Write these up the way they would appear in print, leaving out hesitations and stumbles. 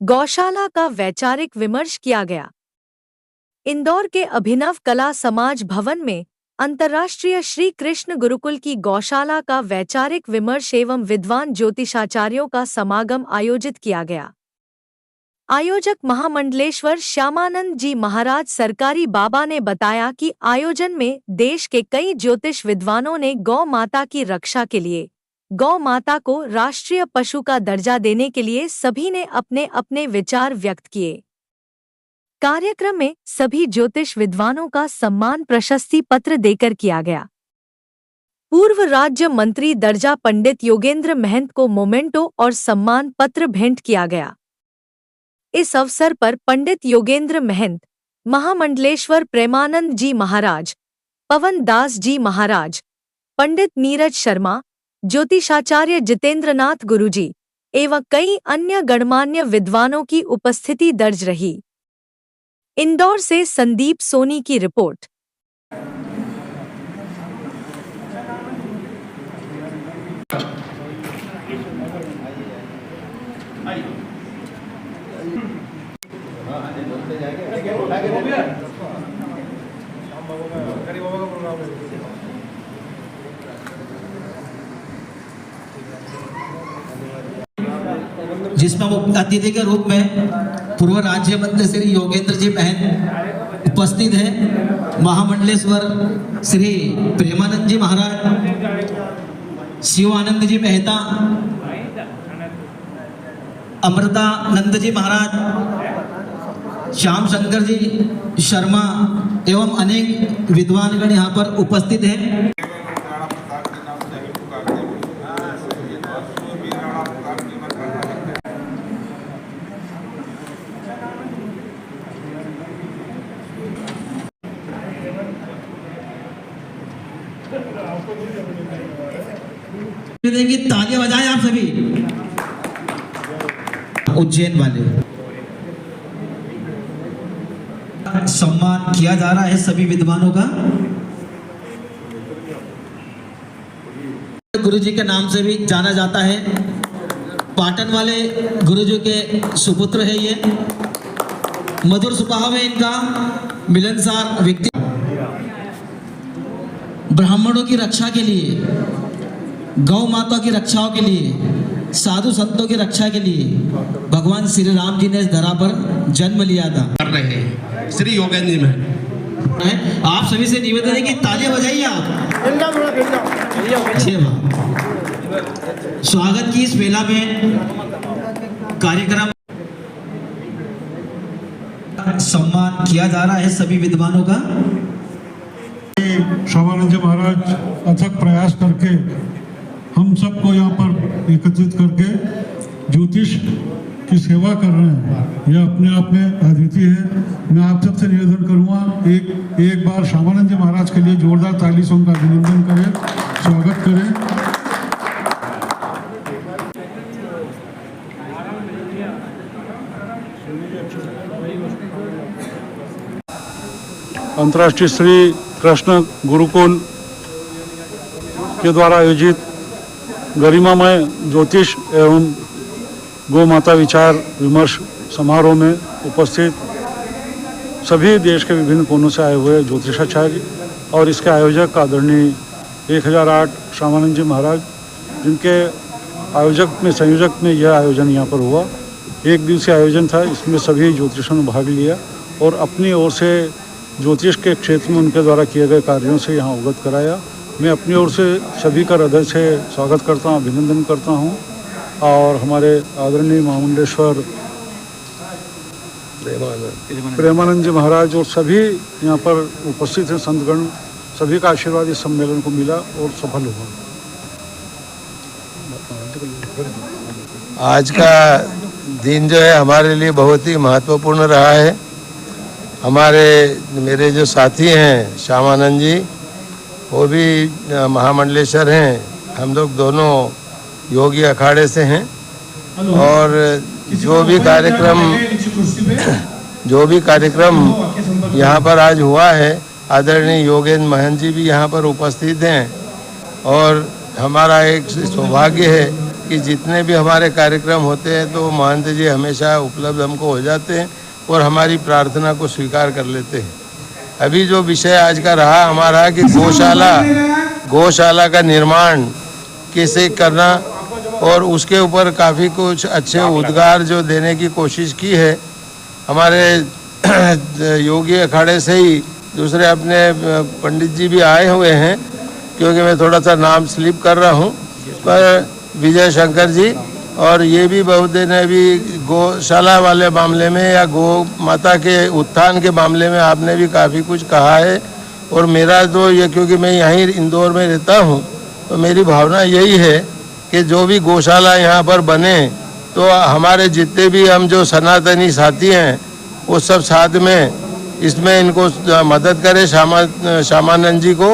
गौशाला का वैचारिक विमर्श किया गया। इंदौर के अभिनव कला समाज भवन में अंतर्राष्ट्रीय श्री कृष्ण गुरुकुल की गौशाला का वैचारिक विमर्श एवं विद्वान ज्योतिषाचार्यों का समागम आयोजित किया गया। आयोजक महामंडलेश्वर श्यामानंद जी महाराज सरकारी बाबा ने बताया कि आयोजन में देश के कई ज्योतिष विद्वानों ने गौ माता की रक्षा के लिए गौ माता को राष्ट्रीय पशु का दर्जा देने के लिए सभी ने अपने अपने विचार व्यक्त किए। कार्यक्रम में सभी ज्योतिष विद्वानों का सम्मान प्रशस्ति पत्र देकर किया गया। पूर्व राज्य मंत्री दर्जा पंडित योगेंद्र महंत को मोमेंटो और सम्मान पत्र भेंट किया गया। इस अवसर पर पंडित योगेंद्र महंत, महामंडलेश्वर प्रेमानंद जी महाराज, पवन दास जी महाराज, पंडित नीरज शर्मा, ज्योतिषाचार्य जितेंद्रनाथ गुरुजी एवं कई अन्य गणमान्य विद्वानों की उपस्थिति दर्ज रही। इंदौर से संदीप सोनी की रिपोर्ट। जिसमें अतिथि के रूप में पूर्व राज्य मंत्री श्री योगेंद्र जी महंत उपस्थित हैं। महामंडलेश्वर श्री प्रेमानंद जी महाराज, शिवानंद जी मेहता, अमृतानंद जी महाराज, श्याम शंकर जी शर्मा एवं अनेक विद्वानगण यहाँ पर उपस्थित हैं। देंगे तालियां बजाएं आप सभी। उज्जैन वाले सम्मान किया जा रहा है सभी विद्वानों का। गुरुजी के नाम से भी जाना जाता है। पाटन वाले गुरुजी के सुपुत्र है ये। मधुर स्वभाव है इनका, मिलनसार व्यक्ति। ब्राह्मणों की रक्षा के लिए, गौ माता की रक्षाओं के लिए, साधु संतों की रक्षा के लिए भगवान श्री राम जी ने इस धरा पर जन्म लिया था। कर रहे हैं श्री योगेंद्र जी में आप सभी से निवेदन है कि तालियां बजाइए आप। स्वागत की इस वेला में कार्यक्रम सम्मान किया जा रहा है सभी विद्वानों का। श्यामानंद जी महाराज अथक प्रयास करके हम सबको यहाँ पर एकत्रित करके ज्योतिष की सेवा कर रहे हैं। यह अपने आप में अद्वितीय है। मैं आप सबसे निवेदन करूँगा एक बार श्यामानंद जी महाराज के लिए जोरदार ताली से उनका अभिनंदन करें, स्वागत करें। अंतर्राष्ट्रीय श्री कृष्ण गुरुकुल के द्वारा आयोजित गरिमामय ज्योतिष एवं गौ माता विचार विमर्श समारोह में उपस्थित सभी देश के विभिन्न कोनों से आए हुए ज्योतिषाचार्य और इसके आयोजक आदरणीय 1008 श्यामानंद जी महाराज, जिनके आयोजक में संयोजक में यह आयोजन यहाँ पर हुआ। एक दिवसीय आयोजन था, इसमें सभी ज्योतिषों ने भाग लिया और अपनी ओर से ज्योतिष के क्षेत्र में उनके द्वारा किए गए कार्यों से यहाँ अवगत कराया। मैं अपनी ओर से सभी का हृदय से स्वागत करता हूँ, अभिनंदन करता हूँ। और हमारे आदरणीय महामंडलेश्वर प्रेमानंद जी महाराज और सभी यहाँ पर उपस्थित हैं संतगण, सभी का आशीर्वाद इस सम्मेलन को मिला और सफल हुआ। आज का दिन जो है हमारे लिए बहुत ही महत्वपूर्ण रहा है। मेरे जो साथी हैं श्यामानंद जी, वो भी महामंडलेश्वर हैं। हम लोग दोनों योगी अखाड़े से हैं और जो भी कार्यक्रम यहाँ पर आज हुआ है, आदरणीय योगेंद्र महंत जी भी यहाँ पर उपस्थित हैं और हमारा एक सौभाग्य है कि जितने भी हमारे कार्यक्रम होते हैं तो महंत जी हमेशा उपलब्ध हमको हो जाते हैं और हमारी प्रार्थना को स्वीकार कर लेते हैं। अभी जो विषय आज का रहा हमारा कि गौशाला का निर्माण कैसे करना, और उसके ऊपर काफ़ी कुछ अच्छे उद्गार जो देने की कोशिश की है हमारे योगी अखाड़े से ही। दूसरे अपने पंडित जी भी आए हुए हैं, क्योंकि मैं थोड़ा सा नाम स्लिप कर रहा हूँ, पर विजय शंकर जी, और ये भी बहुत दिन अभी गौशाला वाले मामले में या गौ माता के उत्थान के मामले में आपने भी काफ़ी कुछ कहा है। और मेरा तो ये, क्योंकि मैं यहीं इंदौर में रहता हूँ, तो मेरी भावना यही है कि जो भी गौशाला यहाँ पर बने तो हमारे जितने भी हम जो सनातनी साथी हैं वो सब साथ में इसमें इनको मदद करें, श्यामानंद जी को।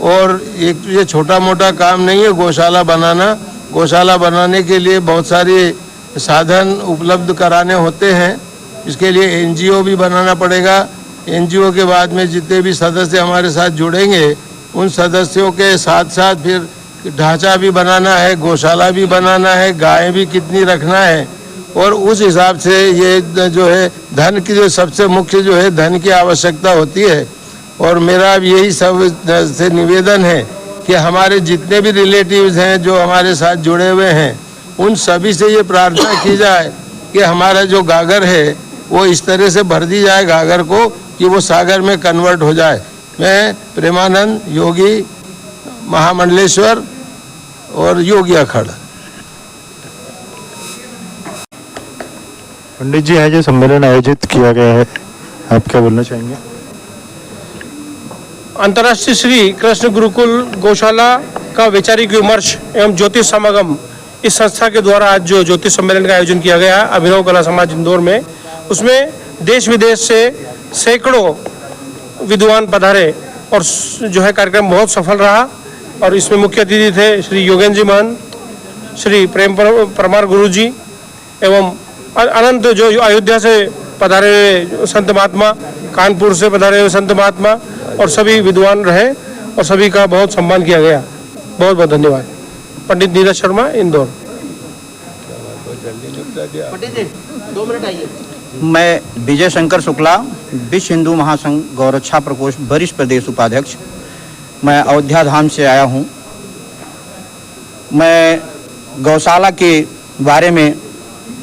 और एक ये छोटा मोटा काम नहीं है गौशाला बनाना। गौशाला बनाने के लिए बहुत सारे साधन उपलब्ध कराने होते हैं, इसके लिए एनजीओ भी बनाना पड़ेगा। एनजीओ के बाद में जितने भी सदस्य हमारे साथ जुड़ेंगे उन सदस्यों के साथ साथ फिर ढांचा भी बनाना है, गौशाला भी बनाना है, गाय भी कितनी रखना है, और उस हिसाब से ये जो है धन की जो सबसे मुख्य जो है धन की आवश्यकता होती है। और मेरा यही सब से निवेदन है कि हमारे जितने भी रिलेटिव्स हैं जो हमारे साथ जुड़े हुए हैं उन सभी से ये प्रार्थना की जाए कि हमारा जो गागर है वो इस तरह से भर दी जाए गागर को कि वो सागर में कन्वर्ट हो जाए। मैं प्रेमानंद योगी महामंडलेश्वर और योगी अखाड़ा। पंडित जी है जो सम्मेलन आयोजित किया गया है, आप क्या बोलना चाहेंगे? अंतर्राष्ट्रीय श्री कृष्ण गुरुकुल गौशाला का वैचारिक विमर्श एवं ज्योतिष समागम, इस संस्था के द्वारा आज जो ज्योतिष सम्मेलन का आयोजन किया गया है अभिनव कला समाज इंदौर में, उसमें देश विदेश से सैकड़ों विद्वान पधारे और जो है कार्यक्रम बहुत सफल रहा। और इसमें मुख्य अतिथि थे श्री योगेंद्र जी महंत, श्री प्रेम परमार गुरु जी एवं अनंत जो अयोध्या से पधारे हुए संत महात्मा, कानपुर से पधारे हुए संत महात्मा और सभी विद्वान रहे और सभी का बहुत सम्मान किया गया। बहुत बहुत धन्यवाद। पंडित नीरज शर्मा, इंदौर। मैं विजय शंकर शुक्ला, विश्व हिंदू महासंघ गौरक्षा प्रकोष्ठ वरिष्ठ प्रदेश उपाध्यक्ष। मैं अयोध्या धाम से आया हूँ। मैं गौशाला के बारे में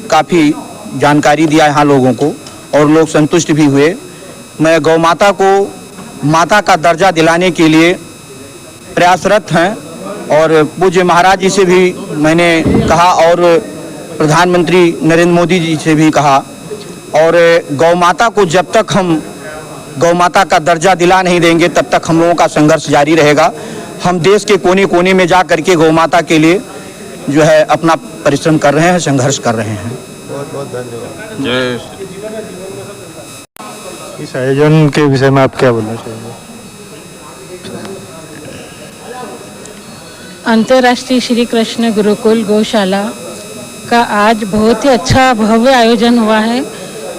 काफ़ी जानकारी दिया यहाँ लोगों को और लोग संतुष्ट भी हुए। मैं गौ माता को माता का दर्जा दिलाने के लिए प्रयासरत हैं और पूज्य महाराज जी से भी मैंने कहा और प्रधानमंत्री नरेंद्र मोदी जी से भी कहा। और गौ माता को जब तक हम गौ माता का दर्जा दिला नहीं देंगे तब तक हम लोगों का संघर्ष जारी रहेगा। हम देश के कोने कोने में जा करके गौ माता के लिए जो है अपना परिश्रम कर रहे हैं, संघर्ष कर रहे हैं। बहुत बहुत धन्यवाद। जय। इस आयोजन के विषय में आप क्या बोलना चाहेंगे? अंतर्राष्ट्रीय श्री कृष्ण गुरुकुल गौशाला का आज बहुत ही अच्छा भव्य आयोजन हुआ है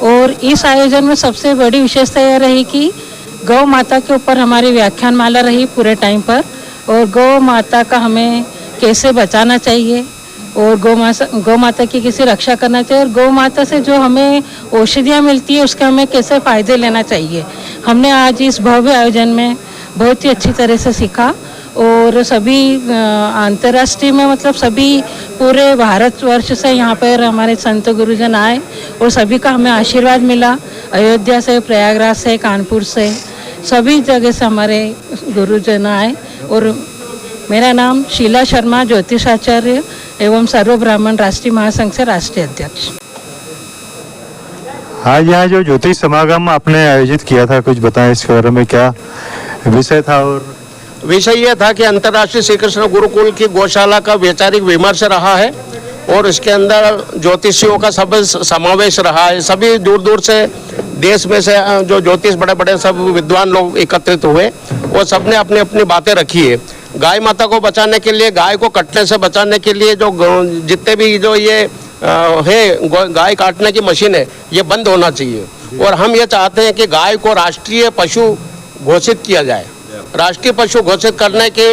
और इस आयोजन में सबसे बड़ी विशेषता यह रही कि गौ माता के ऊपर हमारी व्याख्यान माला रही पूरे टाइम पर, और गौ माता का हमें कैसे बचाना चाहिए और गौ माता की कैसे रक्षा करना चाहिए और गौ माता से जो हमें औषधियाँ मिलती है उसके हमें कैसे फ़ायदे लेना चाहिए, हमने आज इस भव्य आयोजन में बहुत ही अच्छी तरह से सीखा। और सभी अंतर्राष्ट्रीय में मतलब सभी पूरे भारतवर्ष से यहाँ पर हमारे संत गुरुजन आए और सभी का हमें आशीर्वाद मिला। अयोध्या से, प्रयागराज से, कानपुर से, सभी जगह से हमारे गुरुजन आए। और मेरा नाम शीला शर्मा, ज्योतिषाचार्य एवं सर्व ब्राह्मण राष्ट्रीय महासंघ से राष्ट्रीय अध्यक्ष। आज यहाँ जो ज्योतिष समागम आपने आयोजित किया था, कुछ बताएं इसके बारे में, क्या विषय था? और विषय यह था कि अंतर्राष्ट्रीय श्री कृष्ण गुरुकुल की गौशाला का वैचारिक विमर्श रहा है और इसके अंदर ज्योतिषियों का सब समावेश रहा है। सभी दूर दूर से देश में से जो ज्योतिष बड़े बड़े सब विद्वान लोग एकत्रित हुए और सबने अपनी अपनी बातें रखी है। गाय माता को बचाने के लिए, गाय को कटने से बचाने के लिए जो जितने भी जो ये है गाय काटने की मशीन है ये बंद होना चाहिए। और हम ये चाहते हैं कि गाय को राष्ट्रीय पशु घोषित किया जाए। राष्ट्रीय पशु घोषित करने के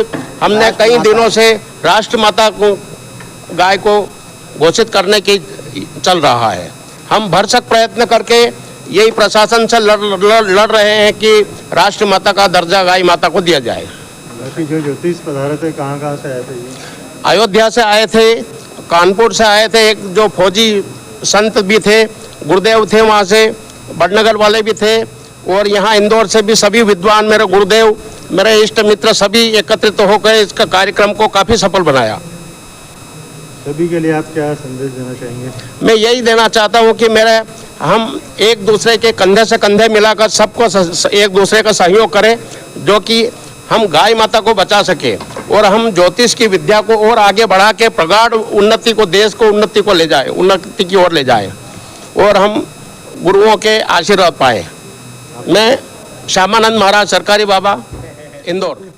हमने कई दिनों से राष्ट्र माता को गाय को घोषित करने की चल रहा है। हम भरसक प्रयत्न करके यही प्रशासन से लड़ रहे हैं कि राष्ट्र माता का दर्जा गाय माता को दिया जाए। बाकी जो ज्योतिष पधारे थे कहाँ से आए थे ये? अयोध्या से आए थे, कानपुर से आए थे, एक जो फौजी संत भी थे, गुरुदेव थे, वहाँ से बड़नगर वाले भी थे, और यहाँ इंदौर से भी सभी विद्वान, मेरे गुरुदेव, मेरे इष्ट मित्र सभी एकत्रित होकर इसका कार्यक्रम को काफ़ी सफल बनाया। सभी के लिए आप क्या संदेश देना चाहेंगे? मैं यही देना चाहता हूँ कि हम एक दूसरे के कंधे से कंधे मिलाकर सबको एक दूसरे का सहयोग करें, जो कि हम गाय माता को बचा सके और हम ज्योतिष की विद्या को और आगे बढ़ा के प्रगाढ़ उन्नति को, देश को उन्नति को ले जाए, उन्नति की ओर ले जाए और हम गुरुओं के आशीर्वाद पाए। मैं श्यामानंद महाराज सरकारी बाबा, इंदौर।